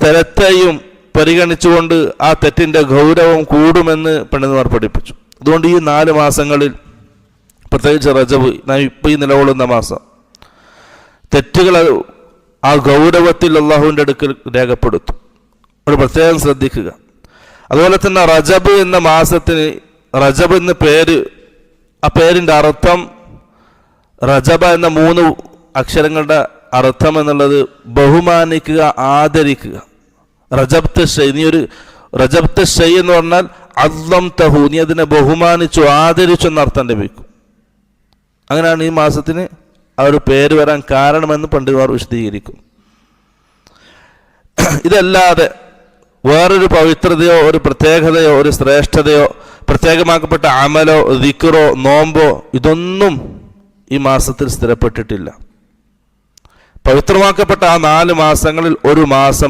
സ്ഥലത്തെയും പരിഗണിച്ചുകൊണ്ട് ആ തെറ്റിൻ്റെ ഗൗരവം കൂടുമെന്ന് പണ്ഡിതന്മാർ പഠിപ്പിച്ചു. അതുകൊണ്ട് ഈ 4 മാസങ്ങളിൽ, പ്രത്യേകിച്ച് റജബ്, ഇപ്പോൾ ഈ നിലകൊള്ളുന്ന മാസം, തെറ്റുകൾ ആ ഗൗരവത്തിൽ അള്ളാഹുവിൻ്റെ അടുക്കൽ രേഖപ്പെടുത്തും. അത് പ്രത്യേകം ശ്രദ്ധിക്കുക. അതുപോലെ തന്നെ റജബ് എന്ന മാസത്തിന് റജബ് എന്ന പേര്, ആ പേരിൻ്റെ അർത്ഥം, റജബ എന്ന 3 അക്ഷരങ്ങളുടെ അർത്ഥം എന്നുള്ളത് ബഹുമാനിക്കുക, ആദരിക്കുക. റജബ്ത ഷൈ, നീ ഒരു റജബ്ത ഷൈ എന്ന് പറഞ്ഞാൽ അദ്ലം തഹു, നീ അതിനെ ബഹുമാനിച്ചു, ആദരിച്ചു എന്നർത്ഥം ലഭിക്കും. അങ്ങനെയാണ് ഈ മാസത്തിന് ആ ഒരു പേര് വരാൻ കാരണമെന്ന് പണ്ഡിതന്മാർ വിശദീകരിക്കും. ഇതല്ലാതെ വേറൊരു പവിത്രതയോ ഒരു പ്രത്യേകതയോ ഒരു ശ്രേഷ്ഠതയോ പ്രത്യേകമാക്കപ്പെട്ട അമലോ ദിക്റോ നോമ്പോ ഇതൊന്നും ഈ മാസത്തിൽ സ്ഥിരപ്പെട്ടിട്ടില്ല. പവിത്രമാക്കപ്പെട്ട ആ 4 മാസങ്ങളിൽ ഒരു മാസം